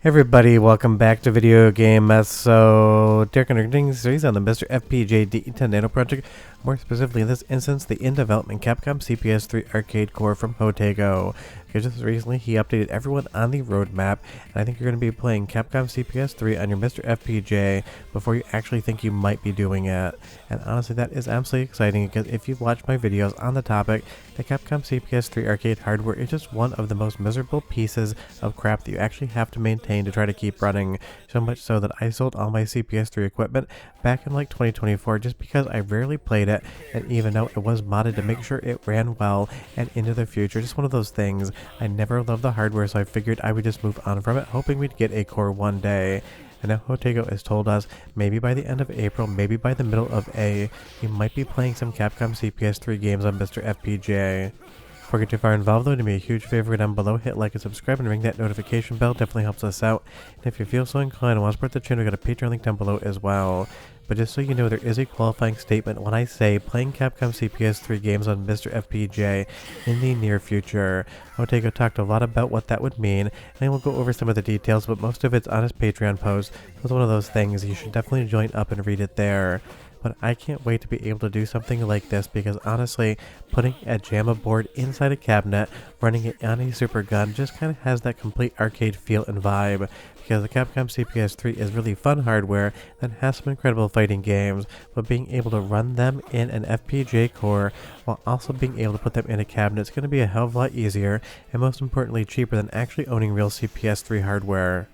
Everybody, welcome back to Video Game So Derek and Ding series on the Mr. FPGA D10 Nano project. More specifically, in this instance, the in-development Capcom CPS III arcade core from Jotego. Because just recently, he updated everyone on the roadmap, and I think you're going to be playing Capcom CPS III on your Mr. FPGA before you actually think you might be doing it. And honestly, that is absolutely exciting, because if you've watched my videos on the topic, the Capcom CPS III arcade hardware is just one of the most miserable pieces of crap that you actually have to maintain to try to keep running. So much so that I sold all my CPS III equipment back in like 2024 just because I rarely played it, and even though it was modded to make sure it ran well and into the future, just one of those things. I never loved the hardware, so I figured I would just move on from it, hoping we'd get a core one day. And now Jotego has told us maybe by the end of April, maybe by the middle of A, we might be playing some Capcom CPS III games on Mr. FPGA. Before we get too far involved though, do me a huge favor down below, hit like and subscribe and ring that notification bell, definitely helps us out. And if you feel so inclined and want to support the channel, we got a Patreon link down below as well. But just so you know, there is a qualifying statement when I say playing Capcom CPS III games on Mr. FPGA in the near future. Jotego talked a lot about what that would mean, and I will go over some of the details, but most of it's on his Patreon post. It's one of those things, you should definitely join up and read it there. But I can't wait to be able to do something like this, because honestly, putting a JAMA board inside a cabinet, running it on a super gun, just kind of has that complete arcade feel and vibe. Because the Capcom CPS III is really fun hardware that has some incredible fighting games, but being able to run them in an FPGA core while also being able to put them in a cabinet is going to be a hell of a lot easier, and most importantly cheaper than actually owning real CPS III hardware.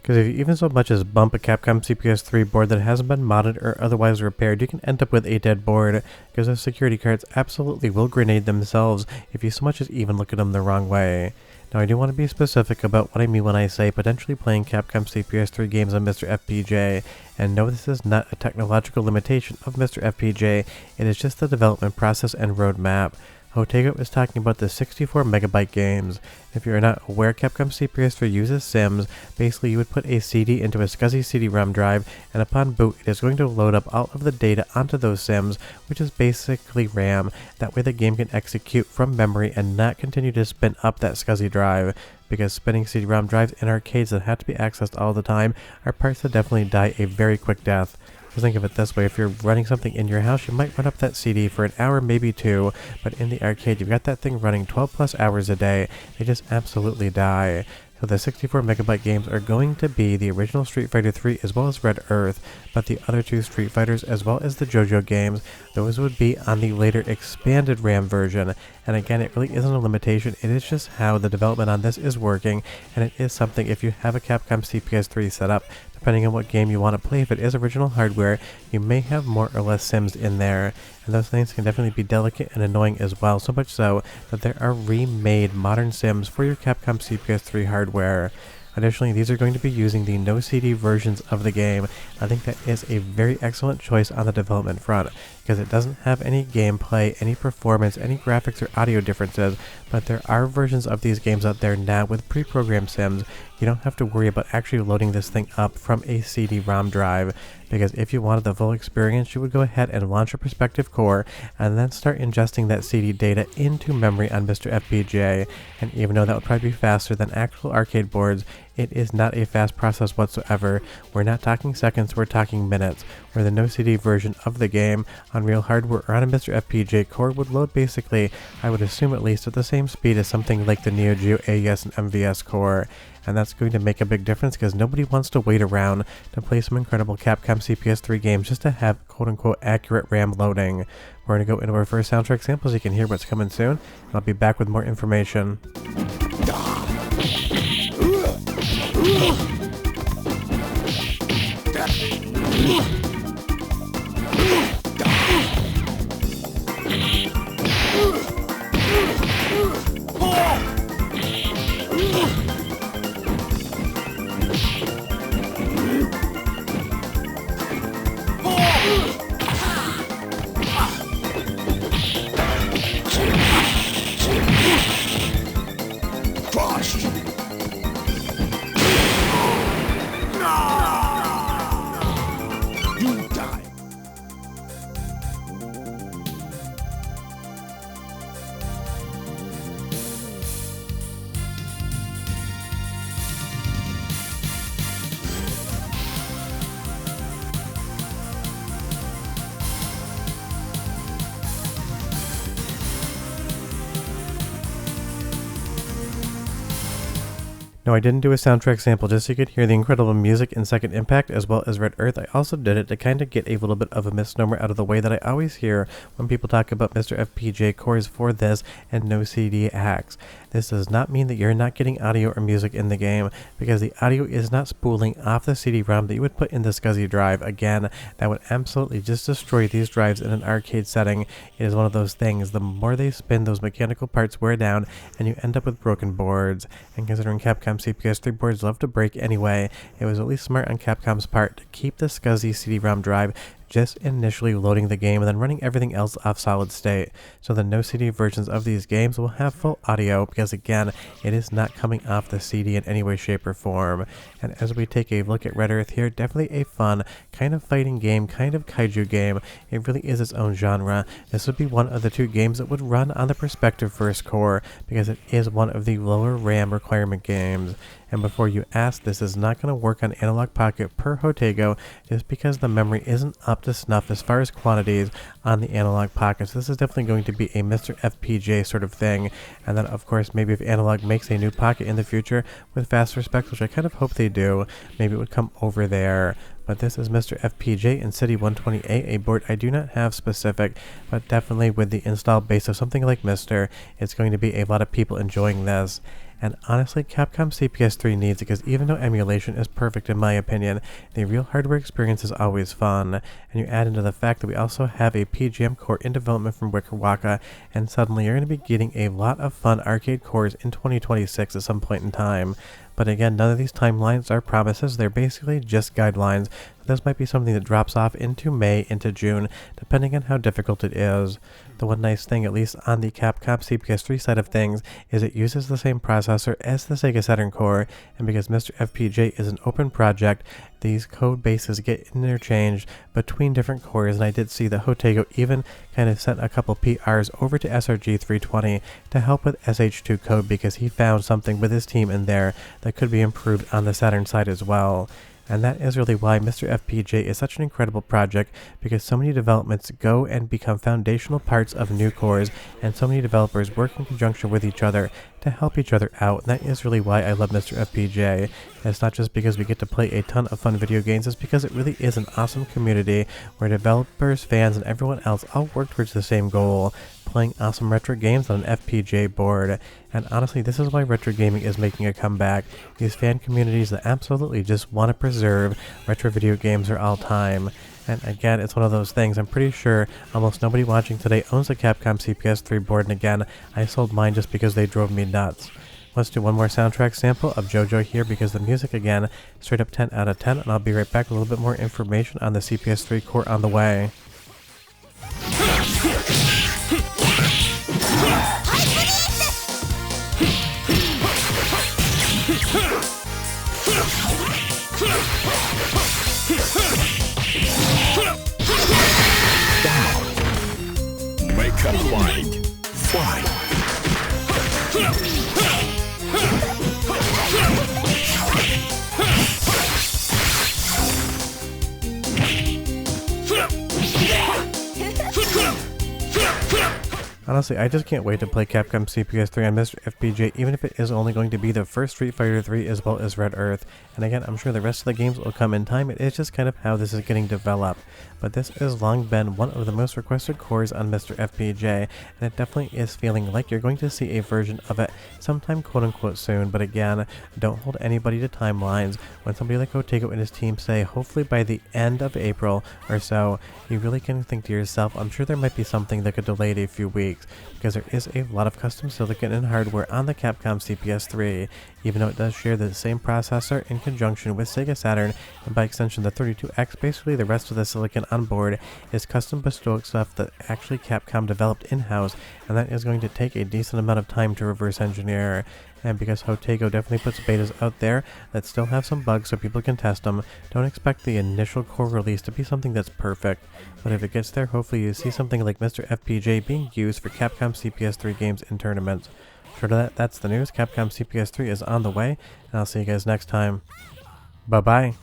Because if you even so much as bump a Capcom CPS III board that hasn't been modded or otherwise repaired, you can end up with a dead board, because those security cards absolutely will grenade themselves if you so much as even look at them the wrong way. Now I do want to be specific about what I mean when I say potentially playing Capcom CPS III games on Mr. FPGA, and no, this is not a technological limitation of Mr. FPGA, it is just the development process and roadmap. Jotego is talking about the 64 megabyte games. If you're not aware, Capcom CPS III uses sims. Basically, you would put a CD into a SCSI CD-ROM drive, and upon boot, it is going to load up all of the data onto those sims, which is basically RAM. That way the game can execute from memory and not continue to spin up that SCSI drive, because spinning CD-ROM drives in arcades that have to be accessed all the time are parts that definitely die a very quick death. Just think of it this way, if you're running something in your house, you might run up that CD for an hour, maybe two, but in the arcade, you've got that thing running 12 plus hours a day. They just absolutely die. So the 64 megabyte games are going to be the original Street Fighter III as well as Red Earth, but the other two Street Fighters as well as the JoJo games, those would be on the later expanded RAM version. And again, it really isn't a limitation, it is just how the development on this is working, and it is something if you have a Capcom CPS III set up, depending on what game you want to play, if it is original hardware, you may have more or less sims in there, and those things can definitely be delicate and annoying as well, so much so that there are remade modern sims for your Capcom CPS III hardware. Additionally, these are going to be using the no CD versions of the game. I think that is a very excellent choice on the development front, because it doesn't have any gameplay, any performance, any graphics or audio differences, but there are versions of these games out there now with pre-programmed sims. You don't have to worry about actually loading this thing up from a CD-ROM drive, because if you wanted the full experience, you would go ahead and launch a prospective core and then start ingesting that CD data into memory on Mr. FPGA. And even though that would probably be faster than actual arcade boards, it is not a fast process whatsoever. We're not talking seconds, we're talking minutes, where the no CD version of the game on real hardware or on a Mr. FPGA core would load basically, I would assume at least, at the same speed as something like the Neo Geo AES and MVS core. And that's going to make a big difference, because nobody wants to wait around to play some incredible Capcom CPS III games just to have quote-unquote accurate RAM loading. We're going to go into our first soundtrack sample so you can hear what's coming soon, and I'll be back with more information. No, I didn't do a soundtrack sample just so you could hear the incredible music in Second Impact as well as Red Earth. I also did it to kind of get a little bit of a misnomer out of the way that I always hear when people talk about Mr. FPGA cores for this and no CD hacks. This does not mean that you're not getting audio or music in the game, because the audio is not spooling off the CD-ROM that you would put in the SCSI drive. Again, that would absolutely just destroy these drives in an arcade setting. It is one of those things, the more they spin, those mechanical parts wear down, and you end up with broken boards. And considering Capcom CPS III boards love to break anyway, it was at least smart on Capcom's part to keep the SCSI CD-ROM drive just initially loading the game and then running everything else off solid state, so the no CD versions of these games will have full audio, because again, it is not coming off the CD in any way, shape, or form. And as we take a look at Red Earth here, definitely a fun kind of fighting game, kind of kaiju game. It really is its own genre. This would be one of the two games that would run on the Perspective First core, because it is one of the lower RAM requirement games. And before you ask, this is not going to work on Analog Pocket per Jotego, just because the memory isn't up to snuff as far as quantities on the Analog Pockets. This is definitely going to be a Mr. FPGA sort of thing. And then of course, maybe if Analog makes a new pocket in the future with faster specs, which I kind of hope they do, maybe it would come over there. But this is Mr. FPGA in City 128, a board I do not have specific, but definitely with the install base of something like Mr., it's going to be a lot of people enjoying this. And honestly, Capcom CPS III needs it, because even though emulation is perfect in my opinion, the real hardware experience is always fun. And you add into the fact that we also have a PGM core in development from Wickerwaka, and suddenly you're going to be getting a lot of fun arcade cores in 2026 at some point in time. But again, none of these timelines are promises, they're basically just guidelines. This might be something that drops off into May, into June, depending on how difficult it is. The one nice thing, at least on the Capcom CPS III side of things, is it uses the same processor as the Sega Saturn core, and because Mr. FPGA is an open project, these code bases get interchanged between different cores, and I did see that Jotego even kind of sent a couple PRs over to SRG 320 to help with SH2 code, because he found something with his team in there that could be improved on the Saturn side as well. And that is really why Mr. FPGA is such an incredible project, because so many developments go and become foundational parts of new cores, and so many developers work in conjunction with each other to help each other out. And that is really why I love Mr. FPGA. And it's not just because we get to play a ton of fun video games, it's because it really is an awesome community where developers, fans, and everyone else all work towards the same goal, playing awesome retro games on an FPGA board. And honestly, this is why retro gaming is making a comeback. These fan communities that absolutely just want to preserve retro video games for all time. And again, it's one of those things, I'm pretty sure almost nobody watching today owns a Capcom CPS III board, and again, I sold mine just because they drove me nuts. Let's do one more soundtrack sample of JoJo here, because the music, again, straight up 10 out of 10, and I'll be right back with a little bit more information on the CPS III core on the way. Make up mind. Fly. Honestly, I just can't wait to play Capcom CPS III on Mr. FPGA, even if it is only going to be the first Street Fighter 3 as well as Red Earth. And again, I'm sure the rest of the games will come in time. It is just kind of how this is getting developed. But this has long been one of the most requested cores on Mr. FPGA, and it definitely is feeling like you're going to see a version of it sometime quote-unquote soon. But again, don't hold anybody to timelines. When somebody like Jotego and his team say hopefully by the end of April or so, you really can think to yourself, I'm sure there might be something that could delay it a few weeks, because there is a lot of custom silicon and hardware on the Capcom CPS III, even though it does share the same processor in conjunction with Sega Saturn, and by extension the 32X. Basically the rest of the silicon on board is custom bespoke stuff that actually Capcom developed in-house, and that is going to take a decent amount of time to reverse engineer. And because Jotego definitely puts betas out there that still have some bugs so people can test them, don't expect the initial core release to be something that's perfect. But if it gets there, hopefully you see something like Mr. FPGA being used for Capcom CPS III games in tournaments. Short of that's the news. Capcom CPS III is on the way, and I'll see you guys next time. Bye-bye.